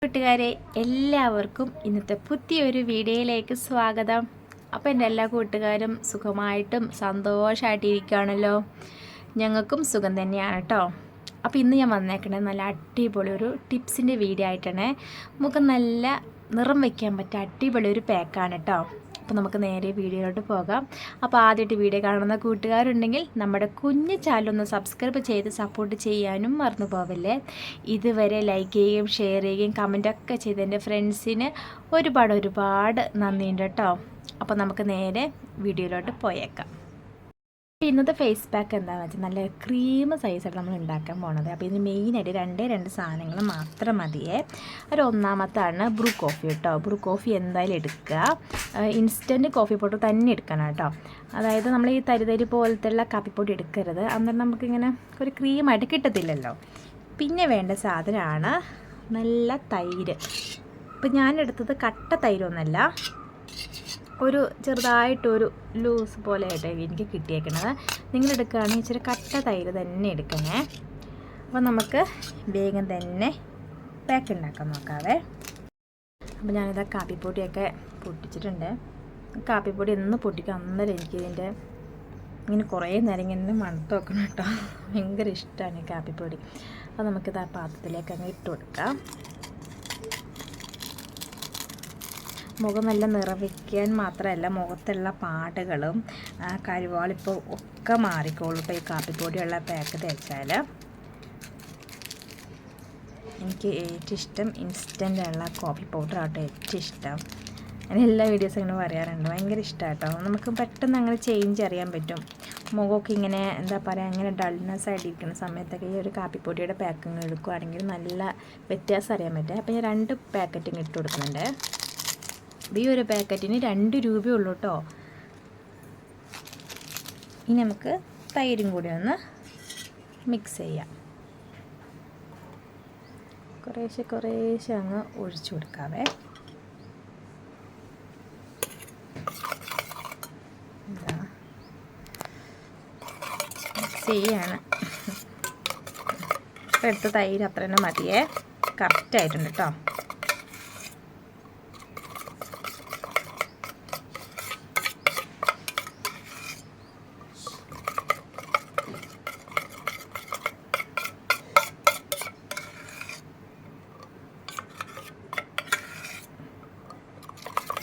കൂട്ടുകാരെ എല്ലാവർക്കും ഇന്നത്തെ പുതിയൊരു വീഡിയോയിലേക്ക് സ്വാഗതം. അപ്പോൾ എൻ്റെ എല്ലാ കൂട്ടുകാരും സുഖമായിട്ടും സന്തോഷമായിട്ടിരിക്കുകയാണല്ലോ. ഞങ്ങൾക്കും സുഖം തന്നെയാണ് കേട്ടോ. അപ്പോൾ ഇന്ന് ഞാൻ വന്നേക്കണേ നല്ല അടിപൊളി ഒരു ടിപ്സിൻ്റെ വീഡിയോ ആയിട്ടാണ്. മുഖം നല്ല നിറം വയ്ക്കാൻ പറ്റിയ അടിപൊളി ഒരു പാക്കാണ് കേട്ടോ. അപ്പോൾ നമുക്ക് നേരെ വീഡിയോയിലോട്ട് പോകാം. അപ്പോൾ ആദ്യമായിട്ട് വീഡിയോ കാണുന്ന കൂട്ടുകാരുണ്ടെങ്കിൽ നമ്മുടെ കുഞ്ഞു ചാനലൊന്ന് സബ്സ്ക്രൈബ് ചെയ്ത് സപ്പോർട്ട് ചെയ്യാനും മറന്നു പോവല്ലേ. ഇതുവരെ ലൈക്ക് ചെയ്യുകയും ഷെയർ ചെയ്യുകയും കമൻറ്റൊക്കെ ചെയ്ത് എൻ്റെ ഫ്രണ്ട്സിന് ഒരുപാട് നന്ദിയുണ്ട് കേട്ടോ. അപ്പോൾ നമുക്ക് നേരെ വീഡിയോയിലോട്ട് പോയേക്കാം. ഇന്നത്തെ ഫേസ് പാക്ക് എന്താണെന്ന് വെച്ചാൽ നല്ല ക്രീം സൈസായിട്ട് നമ്മൾ ഉണ്ടാക്കാൻ പോണത്. അപ്പോൾ ഇതിന് മെയിനായിട്ട് രണ്ട് സാധനങ്ങൾ മാത്രം മതിയേ. ഒന്നാമത്താണ് ബ്രൂ കോഫി കേട്ടോ. ബ്രൂ കോഫി എന്തായാലും എടുക്കുക. ഇൻസ്റ്റൻറ്റ് കോഫി പൗഡർ തന്നെ എടുക്കണം കേട്ടോ. അതായത് നമ്മൾ ഈ തരി പോലത്തെ കാപ്പിപ്പൊടി എടുക്കരുത്, അന്നേരം നമുക്കിങ്ങനെ ഒരു ക്രീമായിട്ട് കിട്ടത്തില്ലല്ലോ. പിന്നെ വേണ്ട സാധനമാണ് നല്ല തൈര്. ഇപ്പം ഞാനെടുത്തത് കട്ട തൈരൊന്നുമല്ല, ഒരു ചെറുതായിട്ടൊരു ലൂസ് പോലെ ആയിട്ട് എനിക്ക് കിട്ടിയേക്കണത്. നിങ്ങളെടുക്കുകയാണെങ്കിൽ ഇച്ചിരി കട്ട തൈര് തന്നെ എടുക്കണേ. അപ്പോൾ നമുക്ക് വേഗം തന്നെ പാക്ക് ഉണ്ടാക്കാൻ നോക്കാവേ. അപ്പോൾ ഞാനിതാ കാപ്പിപ്പൊടിയൊക്കെ പൊട്ടിച്ചിട്ടുണ്ട്. കാപ്പിപ്പൊടി എന്ന് പൊട്ടിക്കുക അന്നേരം എനിക്കിതിൻ്റെ ഇങ്ങനെ കുറേ നേരം ഇങ്ങനെ മണത്ത് വെക്കണം കേട്ടോ. ഭയങ്കര ഇഷ്ടമാണ് ഈ കാപ്പിപ്പൊടി. അപ്പോൾ നമുക്കിത് ആ പാത്രത്തിലേക്ക് അങ്ങ് ഇട്ട് കൊടുക്കാം. മുഖം നല്ല നിറവയ്ക്കാൻ മാത്രമല്ല, മുഖത്തുള്ള പാടുകളും കരുവാളിപ്പോൾ ഒക്കെ മാറിക്കോളും. ഇപ്പോൾ ഈ കാപ്പിപ്പൊടിയുള്ള പാക്ക് തേച്ചാൽ. എനിക്ക് ഏറ്റവും ഇഷ്ടം ഇൻസ്റ്റൻ്റ് ഉള്ള കോഫി പൗഡർ ആട്ടോ ഏറ്റവും ഇഷ്ടം. ഞാൻ എല്ലാ വീഡിയോസും ഇങ്ങനെ പറയാറുണ്ട്, ഭയങ്കര ഇഷ്ടമാണ് കേട്ടോ. നമുക്ക് പെട്ടെന്ന് അങ്ങനെ ചേഞ്ച് അറിയാൻ പറ്റും. മുഖമൊക്കെ ഇങ്ങനെ എന്താ പറയുക, അങ്ങനെ ഡൾനെസ് ആയിട്ടിരിക്കുന്ന സമയത്തൊക്കെ ഈ ഒരു കാപ്പിപ്പൊടിയുടെ പാക്കിങ് എടുക്കുകയാണെങ്കിൽ നല്ല വ്യത്യാസം അറിയാൻ പറ്റും. അപ്പോൾ ഞാൻ 2 പാക്കറ്റിങ് ഇട്ട് കൊടുക്കുന്നുണ്ട്. ഈ ഒരു പാക്കറ്റിന് 2 രൂപയുള്ളൂ കേട്ടോ. ഇനി നമുക്ക് തൈരും കൂടി ഒന്ന് മിക്സ് ചെയ്യാം. കുറേശ്ശെ അങ്ങ് ഒഴിച്ചു കൊടുക്കാവേ. മിക്സ് ചെയ്യാണ്. ഇപ്പോൾ എടുത്ത തൈര് അത്ര തന്നെ മതിയേ, കറക്റ്റായിട്ടുണ്ട് കേട്ടോ.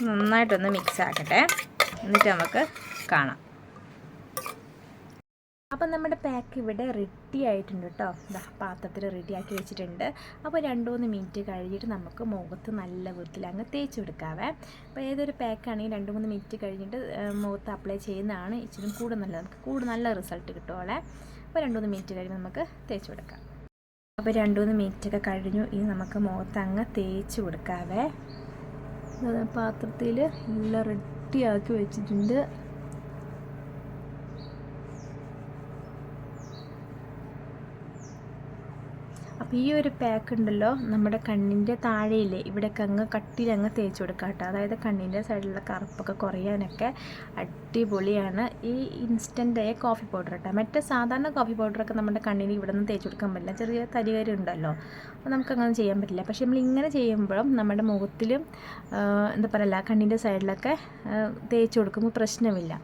നന്നായിട്ടൊന്ന് മിക്സ് ആക്കട്ടെ, എന്നിട്ട് നമുക്ക് കാണാം. അപ്പം നമ്മുടെ പാക്ക് ഇവിടെ റെഡി ആയിട്ടുണ്ട് കേട്ടോ. പാത്രത്തിൽ റെഡിയാക്കി വെച്ചിട്ടുണ്ട്. അപ്പോൾ 2-3 മിനിറ്റ് കഴിഞ്ഞിട്ട് നമുക്ക് മുഖത്ത് നല്ല വൃത്തിയിൽ അങ്ങ് തേച്ച് കൊടുക്കാവേ. അപ്പോൾ ഏതൊരു പാക്കാണെങ്കിൽ 2-3 മിനിറ്റ് കഴിഞ്ഞിട്ട് മുഖത്ത് അപ്ലൈ ചെയ്യുന്നതാണ് ഇച്ചിരി കൂടുതൽ നല്ലത്. നമുക്ക് നല്ല റിസൾട്ട് കിട്ടുമോളെ. അപ്പോൾ 2-3 മിനിറ്റ് കഴിഞ്ഞ് നമുക്ക് തേച്ച് കൊടുക്കാം. അപ്പോൾ 2-3 മിനിറ്റൊക്കെ കഴിഞ്ഞു. ഇനി നമുക്ക് മുഖത്ത് അങ്ങ് തേച്ച് കൊടുക്കാവേ. പാത്രത്തിൽ എല്ലാം റെഡിയാക്കി വെച്ചിട്ടുണ്ട്. അപ്പോൾ ഈ ഒരു പാക്ക് ഉണ്ടല്ലോ, നമ്മുടെ കണ്ണിൻ്റെ താഴെയില്ലേ ഇവിടെയൊക്കെ അങ്ങ് കട്ടിയിലങ്ങ് തേച്ച് കൊടുക്കാം കേട്ടോ. അതായത് കണ്ണിൻ്റെ സൈഡിലുള്ള കറുപ്പൊക്കെ കുറയാനൊക്കെ അടിപൊളിയാണ് ഈ ഇൻസ്റ്റൻ്റായ കോഫി പൗഡർ കേട്ടോ. മറ്റേ സാധാരണ കോഫി പൗഡറൊക്കെ നമ്മുടെ കണ്ണിന് ഇവിടെ നിന്ന് തേച്ച് കൊടുക്കാൻ പറ്റില്ല, ചെറിയ തരികരി ഉണ്ടല്ലോ, അപ്പോൾ നമുക്കങ്ങനെ ചെയ്യാൻ പറ്റില്ല. പക്ഷേ നമ്മളിങ്ങനെ ചെയ്യുമ്പോഴും നമ്മുടെ മുഖത്തിലും എന്താ പറയുക കണ്ണിൻ്റെ സൈഡിലൊക്കെ തേച്ച് കൊടുക്കുമ്പോൾ പ്രശ്നമില്ല.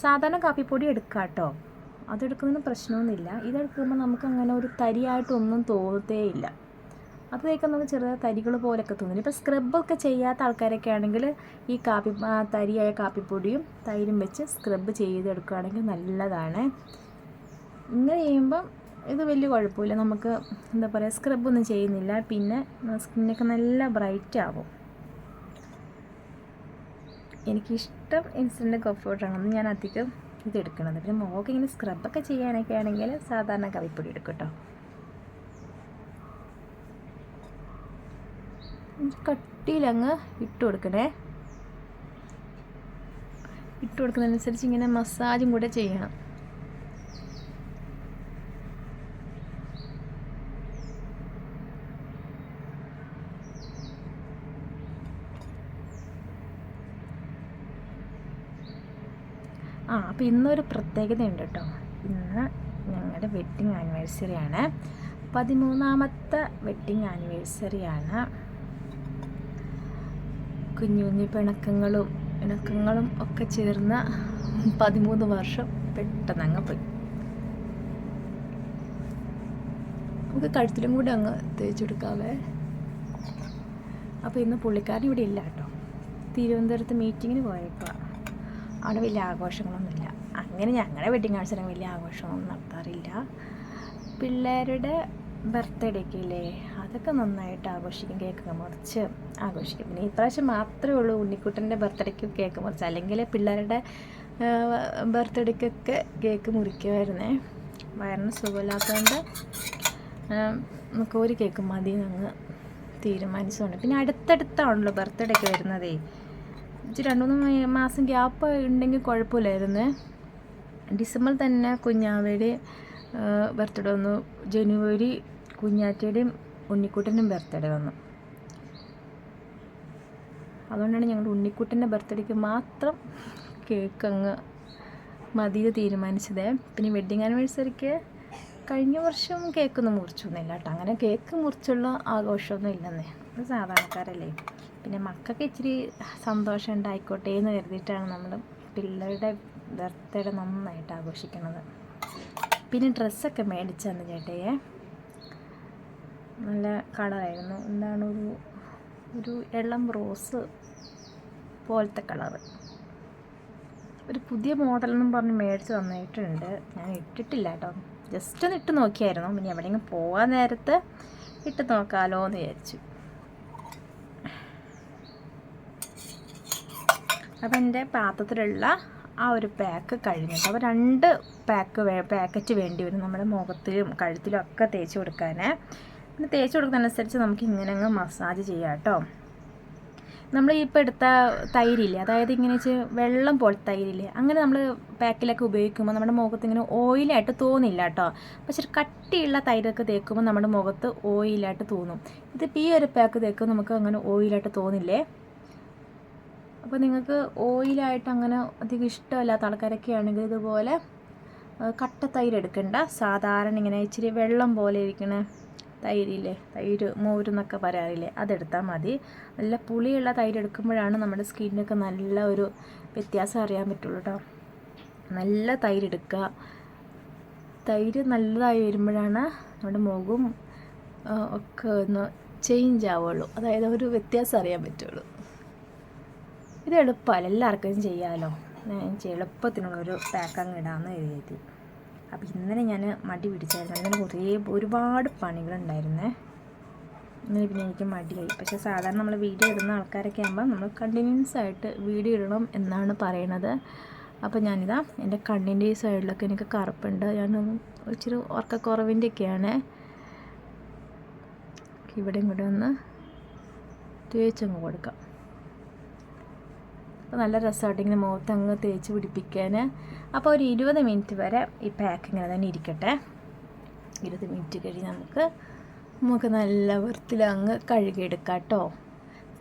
സാധാരണ കാപ്പിപ്പൊടി എടുക്കാം കേട്ടോ, അതെടുക്കുന്നതിന് പ്രശ്നമൊന്നുമില്ല. ഇതെടുക്കുമ്പോൾ നമുക്കങ്ങനെ ഒരു തരിയായിട്ടൊന്നും തോന്നത്തേയില്ല. അത് തേക്കാൻ നമുക്ക് ചെറിയ തരികൾ പോലെയൊക്കെ തോന്നില്ല. ഇപ്പോൾ സ്ക്രബൊക്കെ ചെയ്യാത്ത ആൾക്കാരൊക്കെ ആണെങ്കിൽ ഈ തരിയായ കാപ്പിപ്പൊടിയും തൈരും വെച്ച് സ്ക്രബ് ചെയ്തെടുക്കുകയാണെങ്കിൽ നല്ലതാണ്. ഇങ്ങനെ ചെയ്യുമ്പം ഇത് വലിയ കുഴപ്പമില്ല. നമുക്ക് എന്താ പറയുക സ്ക്രബൊന്നും ചെയ്യുന്നില്ല, പിന്നെ സ്കിന്നൊക്കെ നല്ല ബ്രൈറ്റ് ആവും. എനിക്കിഷ്ടം ഇൻസ്റ്റൻ്റ് കോഫി പൗഡറാണ് ഞാൻ അധികം ഇതെടുക്കണത്. പിന്നെ മുഖമൊക്കെ ഇങ്ങനെ സ്ക്രബൊക്കെ ചെയ്യാനൊക്കെ ആണെങ്കിൽ സാധാരണ കാപ്പിപ്പൊടി എടുക്കും കേട്ടോ. കട്ടിയിലങ്ങ് ഇട്ട് കൊടുക്കണേ. ഇട്ട് കൊടുക്കുന്നതനുസരിച്ച് ഇങ്ങനെ മസാജും കൂടെ ചെയ്യണം. അപ്പോൾ ഇന്നൊരു പ്രത്യേകതയുണ്ട് കേട്ടോ. ഇന്ന് ഞങ്ങളുടെ വെഡ്ഡിങ് ആനിവേഴ്സറിയാണ്. 13ാമത്തെ വെഡ്ഡിങ് ആനിവേഴ്സറിയാണ്. കുഞ്ഞു കുഞ്ഞു ഇണക്കങ്ങളും ഒക്കെ ചേർന്ന 13 വർഷം പെട്ടെന്ന് അങ്ങ് പോയി. നമുക്ക് കഴുത്തിലും കൂടി അങ്ങ് തേച്ചെടുക്കാവേ. അപ്പോൾ ഇന്ന് പുള്ളിക്കാരൻ ഇവിടെ ഇല്ല കേട്ടോ, തിരുവനന്തപുരത്ത് മീറ്റിങ്ങിന് പോയപ്പോൾ. അവിടെ വലിയ ആഘോഷങ്ങളൊന്നുമില്ല. അങ്ങനെ ഞങ്ങളുടെ വെഡിങ് ആഴ്ച വലിയ ആഘോഷമൊന്നും നടത്താറില്ല. പിള്ളേരുടെ ബർത്ത്ഡേക്ക് ഇല്ലേ, അതൊക്കെ നന്നായിട്ട് ആഘോഷിക്കും, കേക്കൊക്കെ മുറിച്ച് ആഘോഷിക്കും. പിന്നെ ഇപ്രാവശ്യം മാത്രമേ ഉള്ളൂ ഉണ്ണിക്കുട്ടൻ്റെ ബർത്ത്ഡേക്ക് കേക്ക് മുറിച്ച്. അല്ലെങ്കിൽ പിള്ളേരുടെ ബർത്ത്ഡേക്കൊക്കെ കേക്ക് മുറിക്കുമായിരുന്നേ. വയറിന് സുഖമില്ലാത്തതുകൊണ്ട് നമുക്ക് ഒരു കേക്ക് മതി എന്നങ്ങ് തീരുമാനിച്ചുകൊണ്ട്. പിന്നെ അടുത്തടുത്താണല്ലോ ബർത്ത്ഡേക്ക് വരുന്നതേ. 2-3 മാസം ഗ്യാപ്പ് ഉണ്ടെങ്കിൽ കുഴപ്പമില്ലായിരുന്നു. ഡിസംബറിൽ തന്നെ കുഞ്ഞാവയുടെ ബർത്ത്ഡേ വന്നു, ജനുവരി കുഞ്ഞാറ്റയുടെയും ഉണ്ണിക്കുട്ടൻ്റെയും ബർത്ത്ഡേ വന്നു. അതുകൊണ്ടാണ് ഞങ്ങൾ ഉണ്ണിക്കുട്ടൻ്റെ ബർത്ത്ഡേക്ക് മാത്രം കേക്ക് അങ്ങ് മതിയെ തീരുമാനിച്ചത്. പിന്നെ വെഡ്ഡിങ് ആനിവേഴ്സറിക്ക് കഴിഞ്ഞ വർഷം കേക്കൊന്നും മുറിച്ചൊന്നുമില്ല കേട്ടോ. അങ്ങനെ കേക്ക് മുറിച്ചുള്ള ആഘോഷമൊന്നും ഇല്ലെന്നേ, അത് സാധാരണക്കാരല്ലേ. പിന്നെ മക്കൾക്ക് ഇച്ചിരി സന്തോഷം ഉണ്ടായിക്കോട്ടെ എന്ന് കരുതിയിട്ടാണ് നമ്മൾ പിള്ളേരുടെ ബർത്ത്ഡേ നന്നായിട്ട് ആഘോഷിക്കുന്നത്. പിന്നെ ഡ്രസ്സൊക്കെ മേടിച്ചെന്ന് ചേട്ടയെ, നല്ല കളറായിരുന്നു. എന്താണ് ഒരു ഇളം റോസ് പോലത്തെ കളറ്, ഒരു പുതിയ മോഡലെന്നും പറഞ്ഞ് മേടിച്ച് തന്നിട്ടുണ്ട്. ഞാൻ ഇട്ടിട്ടില്ല കേട്ടോ, ജസ്റ്റ് ഒന്ന് ഇട്ട് നോക്കിയായിരുന്നു. പിന്നെ എവിടെയെങ്കിലും പോകാൻ നേരത്ത് ഇട്ട് നോക്കാമല്ലോ എന്ന് വിചാരിച്ചു. അപ്പം എൻ്റെ പാത്രത്തിലുള്ള ആ ഒരു പാക്ക് കഴിഞ്ഞിട്ട്, അപ്പോൾ 2 പാക്കറ്റ് വേണ്ടി വരും നമ്മുടെ മുഖത്തിലും കഴുത്തിലും ഒക്കെ തേച്ച് കൊടുക്കാൻ. പിന്നെ തേച്ച് കൊടുക്കുന്നതനുസരിച്ച് നമുക്ക് ഇങ്ങനെ അങ്ങ് മസാജ് ചെയ്യാം കേട്ടോ. നമ്മൾ ഇപ്പോൾ എടുത്ത തൈരില്ലേ, അതായത് ഇങ്ങനെ വെള്ളം പോലത്തെ തൈരില്ലേ, അങ്ങനെ നമ്മൾ പാക്കിലൊക്കെ ഉപയോഗിക്കുമ്പോൾ നമ്മുടെ മുഖത്ത് ഇങ്ങനെ ഓയിലായിട്ട് തോന്നില്ല കേട്ടോ. പക്ഷേ കട്ടിയുള്ള തൈരൊക്കെ തേക്കുമ്പോൾ നമ്മുടെ മുഖത്ത് ഓയിലായിട്ട് തോന്നും. ഇതിപ്പോൾ ഈ ഒരു പാക്ക് തേക്കുമ്പോൾ നമുക്ക് അങ്ങനെ ഓയിലായിട്ട് തോന്നില്ലേ. അപ്പോൾ നിങ്ങൾക്ക് ഓയിലായിട്ട് അങ്ങനെ അധികം ഇഷ്ടമല്ലാത്ത ആൾക്കാരൊക്കെ ആണെങ്കിൽ ഇതുപോലെ കട്ട തൈര് എടുക്കണ്ട, സാധാരണ ഇങ്ങനെ ഇച്ചിരി വെള്ളം പോലെ ഇരിക്കണ തൈരില്ലേ, തൈര് മോരെന്നൊക്കെ പറയാറില്ലേ, അതെടുത്താൽ മതി. നല്ല പുളിയുള്ള തൈര് എടുക്കുമ്പോഴാണ് നമ്മുടെ സ്കിന്നൊക്കെ നല്ല ഒരു വ്യത്യാസം അറിയാൻ പറ്റുള്ളൂ കേട്ടോ. നല്ല തൈര് എടുക്കുക. തൈര് നല്ലതായി വരുമ്പോഴാണ് നമ്മുടെ മുഖം ഒക്കെ ഒന്ന് ചേഞ്ച് ആവുള്ളൂ, അതായത് ഒരു വ്യത്യാസം അറിയാൻ പറ്റുള്ളൂ. ഇത് എളുപ്പമല്ല, എല്ലാവർക്കും ചെയ്യാമല്ലോ. എളുപ്പത്തിനുള്ളൊരു പാക്ക് അങ്ങ് ഇടാമെന്ന് എഴുതി. അപ്പോൾ ഇന്നലെ ഞാൻ മടി പിടിച്ചായിരുന്നു. ഇന്നലെ ഒരുപാട് പണികളുണ്ടായിരുന്നേ. ഇന്നലെ പിന്നെ എനിക്ക് മടിയായി. പക്ഷേ സാധാരണ നമ്മൾ വീഡിയോ ഇടുന്ന ആൾക്കാരൊക്കെ ആകുമ്പോൾ നമ്മൾ കണ്ടിന്യൂസ് ആയിട്ട് വീഡിയോ ഇടണം എന്നാണ് പറയണത്. അപ്പോൾ ഞാനിതാ എൻ്റെ കണ്ണിൻ്റെ ഈ സൈഡിലൊക്കെ എനിക്ക് കറുപ്പുണ്ട്. ഞാൻ ഇച്ചിരി ഉറക്കക്കുറവിൻ്റെയൊക്കെയാണ്. ഇവിടെ ഒന്ന് തേച്ചങ്ങ് കൊടുക്കാം. അപ്പോൾ നല്ല രസമായിട്ട് ഇങ്ങനെ മുഖത്ത് അങ്ങ് തേച്ച് പിടിപ്പിക്കാൻ. അപ്പോൾ ഒരു 20 മിനിറ്റ് വരെ ഈ പാക്ക് ഇങ്ങനെ തന്നെ ഇരിക്കട്ടെ. 20 മിനിറ്റ് കഴിഞ്ഞ് നമുക്ക് നല്ല വൃത്തിയിൽ അങ്ങ് കഴുകിയെടുക്കാം കേട്ടോ.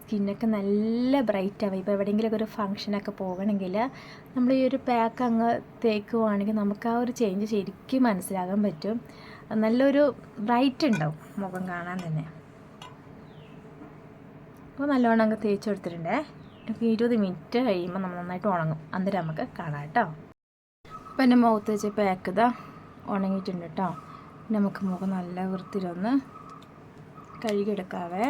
സ്കിന്നൊക്കെ നല്ല ബ്രൈറ്റ് ആവും. ഇപ്പോൾ എവിടെയെങ്കിലുമൊക്കെ ഒരു ഫങ്ഷനൊക്കെ പോകണമെങ്കിൽ നമ്മൾ ഈ ഒരു പാക്ക് അങ്ങ് തേക്കുവാണെങ്കിൽ നമുക്ക് ആ ഒരു ചേഞ്ച് ശരിക്കും മനസ്സിലാകാൻ പറ്റും. നല്ലൊരു ബ്രൈറ്റ് ഉണ്ടാവും മുഖം കാണാൻ തന്നെ. അപ്പോൾ നല്ലോണം അങ്ങ് തേച്ച് കൊടുത്തിട്ടുണ്ടേ. 20 മിനിറ്റ് കഴിയുമ്പോൾ നമ്മൾ നന്നായിട്ട് ഉണങ്ങും. അന്നേരം നമുക്ക് കാണാം കേട്ടോ. അപ്പോൾ എൻ്റെ മുഖത്ത് വെച്ച് പാക്ക് ഇതാ ഉണങ്ങിയിട്ടുണ്ട് കേട്ടോ. നമുക്ക് മുഖം നല്ല വൃത്തിയിലൊന്ന് കഴുകിയെടുക്കാവേ.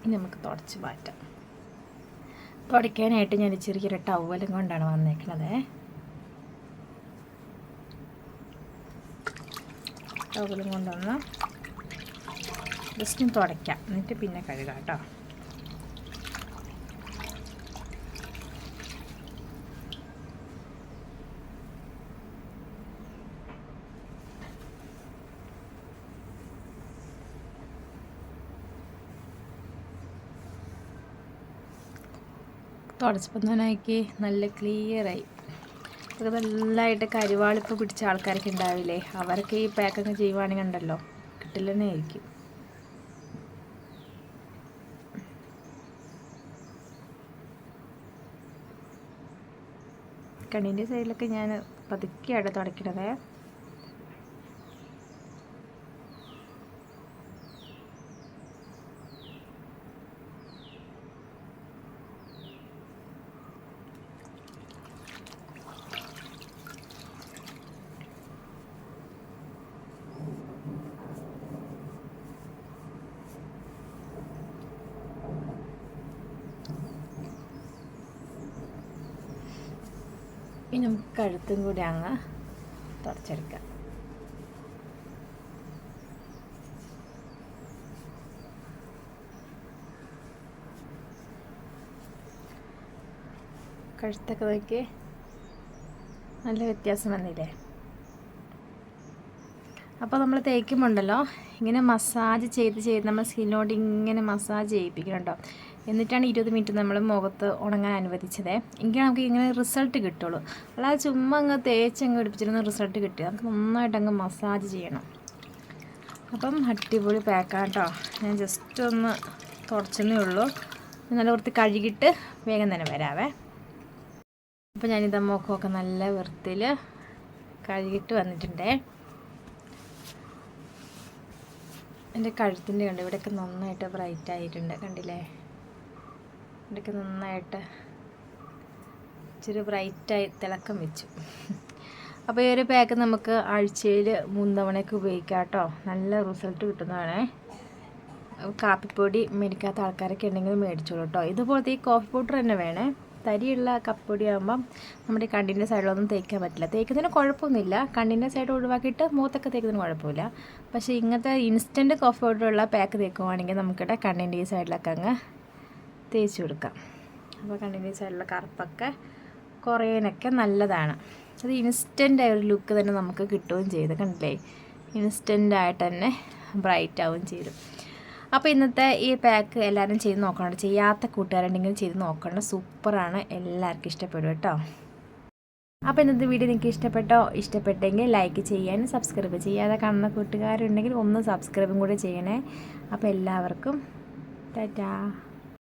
ഇനി നമുക്ക് തുടച്ച് മാറ്റാം. തുടയ്ക്കാനായിട്ട് ഞാൻ ചെറിയൊരു ടവലും കൊണ്ടാണ് വന്നേക്കണത്. ടവലും കൊണ്ടൊന്ന് ജസ്റ്റ് തുടയ്ക്കാം, എന്നിട്ട് പിന്നെ കഴുകാം കേട്ടോ. തുടച്ചപ്പം തന്നെ ആക്കി നല്ല ക്ലിയറായി. അത് നല്ലതായിട്ട് കരിവാളിപ്പ് പിടിച്ച ആൾക്കാരൊക്കെ ഉണ്ടാവില്ലേ, അവരൊക്കെ ഈ പാക്കൊക്കെ ചെയ്യുവാണെങ്കിൽ ഉണ്ടല്ലോ കിട്ടില്ല തന്നെ ആയിരിക്കും. കണ്ണിൻ്റെ സൈഡിലൊക്കെ ഞാൻ പതുക്കെയാണ് തുടയ്ക്കണത്. ഇനി നമുക്ക് കഴുത്തും കൂടി അങ്ങ് തുടച്ചെടുക്കാം. കഴുത്തൊക്കെ നോക്കി നല്ല വ്യത്യാസം വന്നില്ലേ. അപ്പോൾ നമ്മൾ തേക്കുമ്പോണ്ടല്ലോ ഇങ്ങനെ മസാജ് ചെയ്ത് നമ്മൾ സ്കിന്നോട് ഇങ്ങനെ മസാജ് ചെയ്യിപ്പിക്കണം കേട്ടോ. എന്നിട്ടാണ് 20 മിനിറ്റ് നമ്മൾ മുഖത്ത് ഉണങ്ങാൻ അനുവദിച്ചത്. എങ്കിൽ നമുക്ക് ഇങ്ങനെ റിസൾട്ട് കിട്ടുള്ളൂ. അല്ലാതെ ചുമ്മാ അങ്ങ് തേച്ചങ്ങ് പിടിപ്പിച്ചിരുന്ന റിസൾട്ട് കിട്ടുക. നമുക്ക് നന്നായിട്ട് അങ്ങ് മസാജ് ചെയ്യണം. അപ്പം അടിപൊളി പാക്കാണ് കേട്ടോ. ഞാൻ ജസ്റ്റ് ഒന്ന് തുടച്ചെന്നേ ഉള്ളൂ. നല്ല വൃത്തി കഴുകിയിട്ട് വേഗം തന്നെ വരാവേ. അപ്പോൾ ഞാനിതാ മുഖമൊക്കെ നല്ല വൃത്തിയിൽ കഴുകിയിട്ട് വന്നിട്ടുണ്ടേ. എൻ്റെ കഴുത്തിൻ്റെ കണ്ട് ഇവിടെയൊക്കെ നന്നായിട്ട് ബ്രൈറ്റ് ആയിട്ടുണ്ട്, കണ്ടില്ലേ? ഇവിടെയൊക്കെ നന്നായിട്ട് ഇച്ചിരി ബ്രൈറ്റായി തിളക്കം വെച്ചു. അപ്പോൾ ഈ ഒരു പാക്ക് നമുക്ക് ആഴ്ചയിൽ 3 തവണയൊക്കെ ഉപയോഗിക്കാം കേട്ടോ. നല്ല റിസൾട്ട് കിട്ടുന്നതാണ്. കാപ്പിപ്പൊടി മേടിക്കാത്ത ആൾക്കാരൊക്കെ ഉണ്ടെങ്കിൽ മേടിച്ചോളൂ കേട്ടോ. ഇതുപോലത്തെ ഈ കോഫി പൗഡർ തന്നെ വേണേ. തരിയുള്ള കപ്പൊടി ആകുമ്പം നമ്മുടെ കണ്ണിൻ്റെ സൈഡിലൊന്നും തേക്കാൻ പറ്റില്ല. തേക്കുന്നതിന് കുഴപ്പമൊന്നുമില്ല, കണ്ണിൻ്റെ സൈഡ് ഒഴിവാക്കിയിട്ട് മുഖത്തൊക്കെ തേക്കുന്നതിന് കുഴപ്പമില്ല. പക്ഷേ ഇങ്ങനത്തെ ഇൻസ്റ്റൻറ്റ് കോഫി പൗഡറുള്ള പാക്ക് തേക്കുവാണെങ്കിൽ നമുക്കിവിടെ കണ്ണിൻ്റെ ഈ സൈഡിലൊക്കെ അങ്ങ് തേച്ച് കൊടുക്കാം. അപ്പോൾ കണ്ണിൻ്റെ ഈ സൈഡിലുള്ള കറുപ്പൊക്കെ കുറയാനൊക്കെ നല്ലതാണ്. അത് ഇൻസ്റ്റൻ്റ് ആയ ഒരു ലുക്ക് തന്നെ നമുക്ക് കിട്ടുകയും ചെയ്തു, കണ്ടില്ലേ? ഇൻസ്റ്റൻ്റായിട്ട് തന്നെ ബ്രൈറ്റ് ആവുകയും ചെയ്തു. അപ്പോൾ ഇന്നത്തെ ഈ പാക്ക് എല്ലാവരും ചെയ്ത് നോക്കണം. ചെയ്യാത്ത കൂട്ടുകാരുണ്ടെങ്കിലും ചെയ്ത് നോക്കണം. സൂപ്പറാണ്, എല്ലാവർക്കും ഇഷ്ടപ്പെടും കേട്ടോ. അപ്പോൾ ഇന്നത്തെ വീഡിയോ നിങ്ങൾക്ക് ഇഷ്ടപ്പെട്ടെങ്കിൽ ലൈക്ക് ചെയ്യാനും സബ്സ്ക്രൈബ് ചെയ്യാതെ കാണുന്ന കൂട്ടുകാരുണ്ടെങ്കിൽ ഒന്ന് സബ്സ്ക്രൈബും കൂടെ ചെയ്യണേ. അപ്പോൾ എല്ലാവർക്കും ടാറ്റാ.